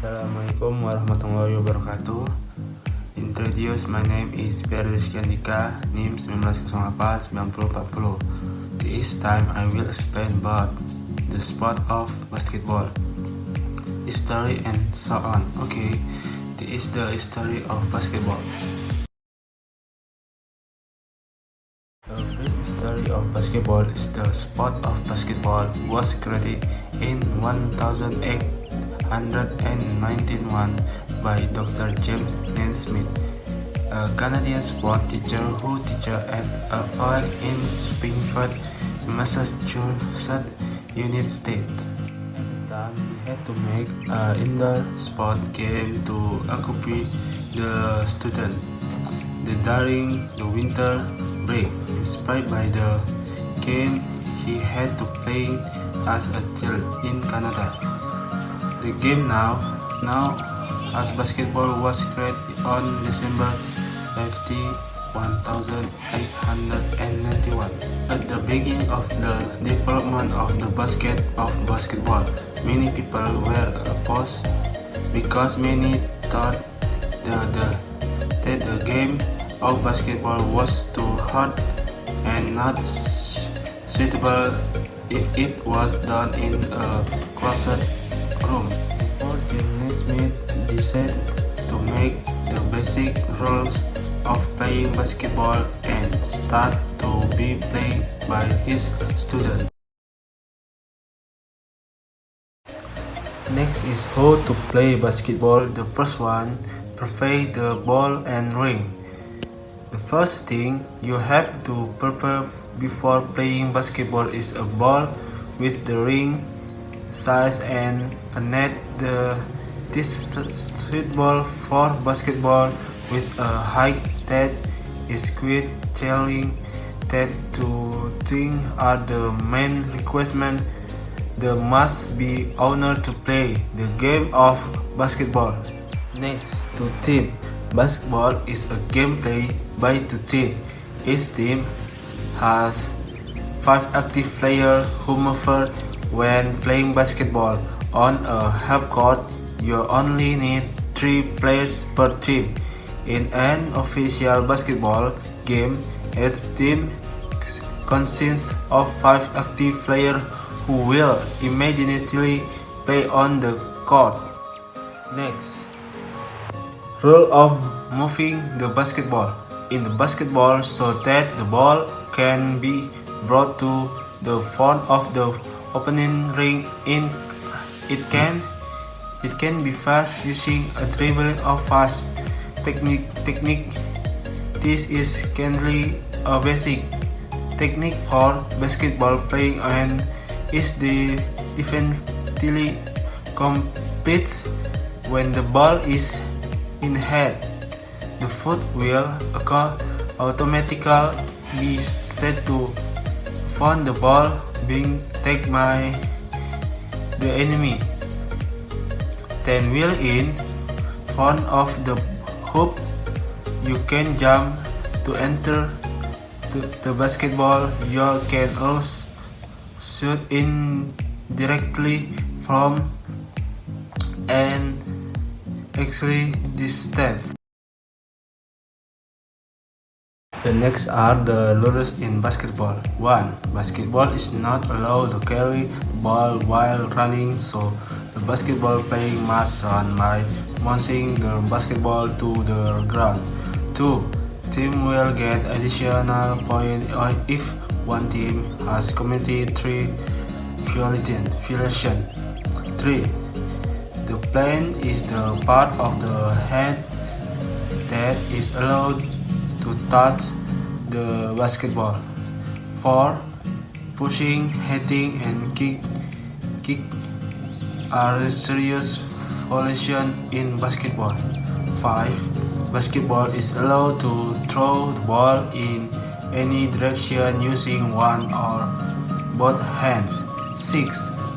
Assalamualaikum warahmatullahi wabarakatuh. Introduce, my name is Rizki andika, NIM 1908-9040. This time I will explain about the sport of basketball, history and so on. Okay, this is the history of basketball. The brief history of basketball is the sport of basketball was created in 1891 by Dr. James Naismith, a Canadian sport teacher who teaches at a college in Springfield, Massachusetts, United States. At the time, he had to make an indoor sport game to occupy the students. During the winter break, inspired by the game he had to play as a child in Canada. The game now as basketball was created on December 50, 1891. At the beginning of the development of the basketball, many people were opposed because many thought that the game of basketball was too hard and not suitable if it was done in a closet room. Before Naismith decided to make the basic rules of playing basketball and start to be played by his students. Next is how to play basketball. The first one, prepare the ball and ring. The first thing you have to prepare before playing basketball is a ball with the ring size and a net. This suitable for basketball with a height that is quite challenging. That two things are the main requirements that must be honored to play the game of basketball. Next, to team. Basketball is a game played by two teams. Each team has 5 active players who move when playing basketball. On a half court, you only need 3 players per team. In an official basketball game, each team consists of 5 active players who will immediately play on the court. Next, rule of moving the basketball. In the basketball, so that the ball can be brought to the front of the opening ring, it can be fast using a dribbling or fast technique. This is currently a basic technique for basketball playing and is definitely competes when the ball is in hand. The foot will automatically be set to front the ball being taken by the enemy. Then wheel in front of the hoop. You can jump to enter the basketball. You can also shoot in directly from an actually distance. The next are the rules in basketball. 1. Basketball is not allowed to carry the ball while running, so the basketball player must run by bouncing the basketball to the ground. 2. Team will get additional points if one team has committed 3 violations. 3. The plane is the part of the hand that is allowed to touch the basketball. 4. Pushing, hitting, and kick are serious violations in basketball. 5. Basketball is allowed to throw the ball in any direction using one or both hands. 6.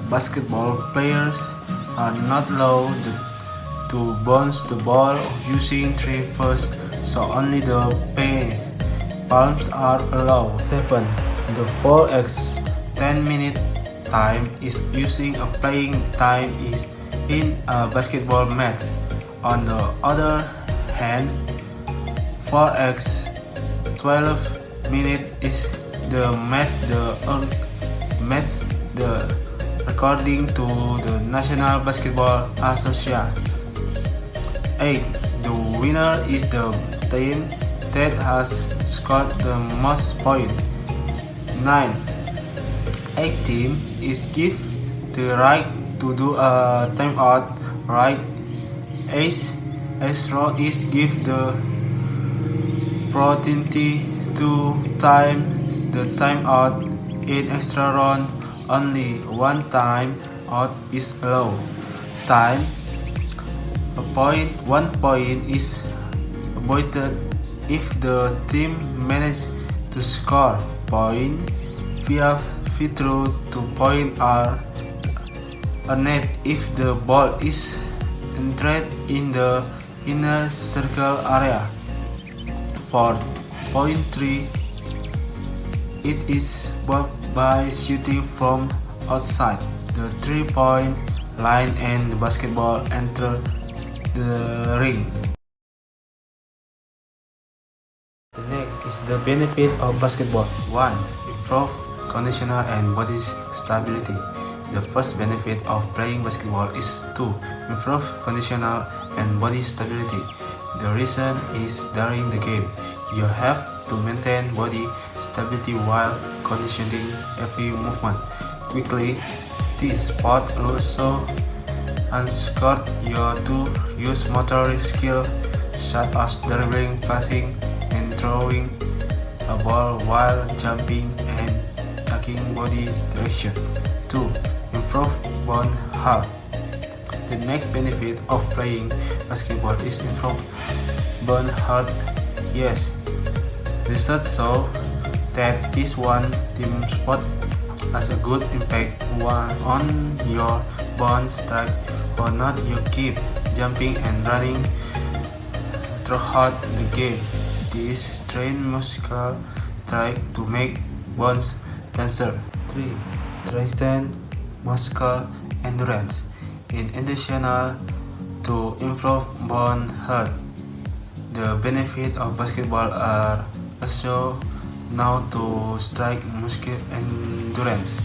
Basketball players are not allowed to bounce the ball using 3 first, so only the palms are allowed. 7. The 4x 10-minute time is using a playing time is in a basketball match. On the other hand, 4x 12 minutes is the match according to the National Basketball Association. 8. The winner is the team that has scored the most points. 9. Each team is given the right to do a timeout. Right? Each row is given the opportunity to time the timeout. In extra round, only one time out is allowed. Time. One point is avoided if the team manages to score point via free throw. 2 points are earned if the ball is entered in the inner circle area. For point 3, it is worked by shooting from outside the 3-point line and the basketball enters the ring. The next is the benefit of basketball. 1. Improve conditioner and body stability. The first benefit of playing basketball is to improve conditioner and body stability. The reason is during the game, you have to maintain body stability while conditioning every movement quickly. This sport also encourages you to use motor skills such as dribbling, passing, and throwing a ball while jumping and taking body direction. 2. Improve bone health. The next benefit of playing basketball is improve bone health. Yes, research shows that this one team sport has a good impact on your bone strength or not. You keep jumping and running throughout the game. This train muscle strength to make bones denser. 3. Strengthen muscle endurance. In addition to improve bone health, the benefits of basketball are also now to strike muscle endurance.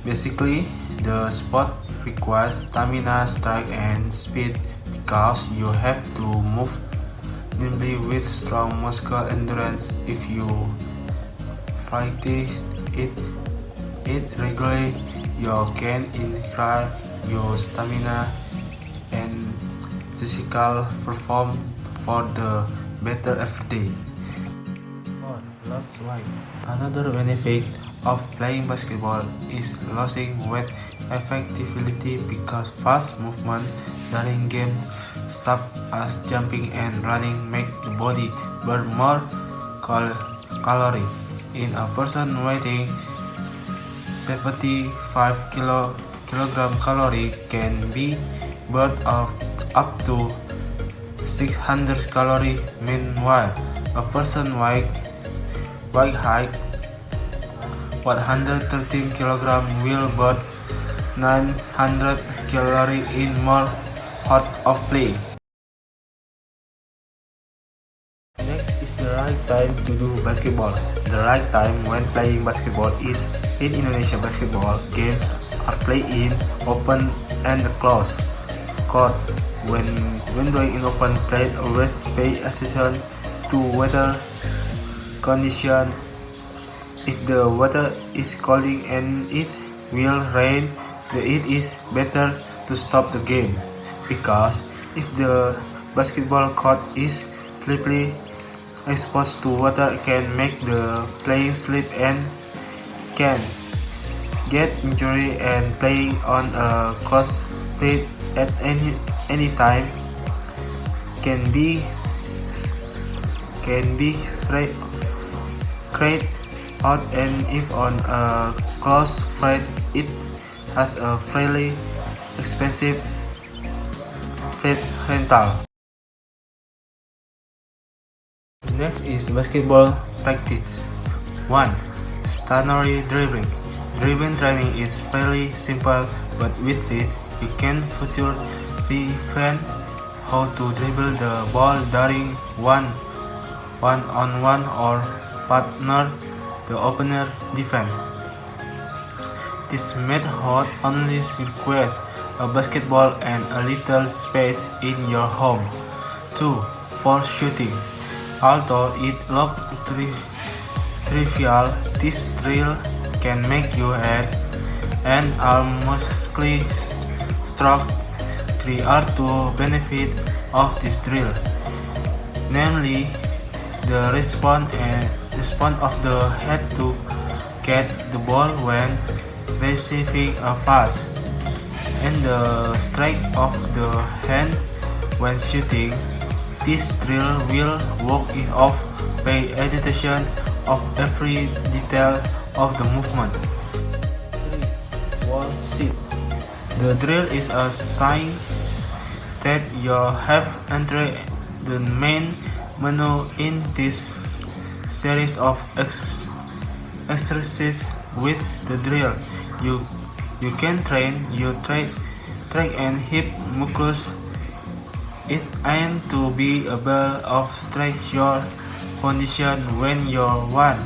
Basically, the sport requires stamina, strength, and speed because you have to move nimbly with strong muscle endurance. If you practice it regularly, you can increase your stamina and physical performance for the better every day. 4. Lose weight. Another benefit of playing basketball is losing weight effectively because fast movement during games such as jumping and running make the body burn more calories. In a person weighing 75 kilogram calorie can be burned up to 600 calories. Meanwhile, a person weight 113 kg will burn 900 calories in more hot of play. Next is the right time to do basketball. The right time when playing basketball is in Indonesia. Basketball games are played in open and closed court. When doing in open play, always pay attention to weather condition. If the weather is cold and it will rain, it is better to stop the game because if the basketball court is slippery, exposed to water can make the playing slip and can get injury, and playing on a closed field at any time can be straight out, and if on a closed field it has a fairly expensive field rental. Next is basketball practice. 1. Stationary dribbling. Dribbling training is fairly simple, but with this You can future prevent how to dribble the ball during one-on-one or partner the opener defense. This method only requires a basketball and a little space in your home. 2. For shooting. Although it looks trivial, this drill can make you head and arm muscly stroke. 3 are two benefits of this drill, namely the response of the head to get the ball when receiving a pass, and the strike of the hand when shooting. This drill will work it off. Pay attention of every detail of the movement. 3. Wall sit. The drill is a sign that you have entered the main menu in this series of exercises. With the drill, you can train your track and hip muscles. It aims to be able to stretch your condition when you want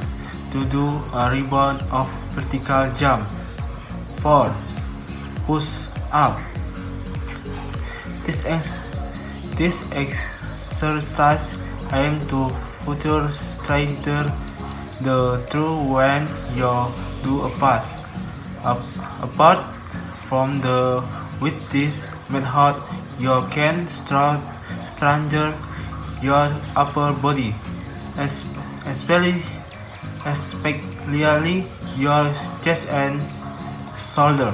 to do a rebound of vertical jump. 4. Push up. This exercise aims to further strengthen the throw when you do a pass. Apart from with this method, you can strengthen your upper body, especially your chest and shoulder.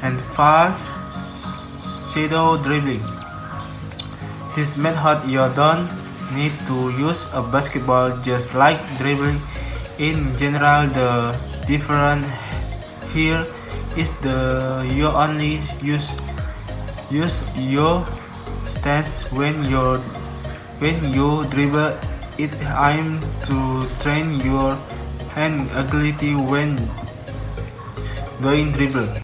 And 5. Shadow dribbling. This method you don't need to use a basketball, just like dribbling in general. The difference here is you only use your stance when you dribble. It aims to train your hand agility when doing dribble.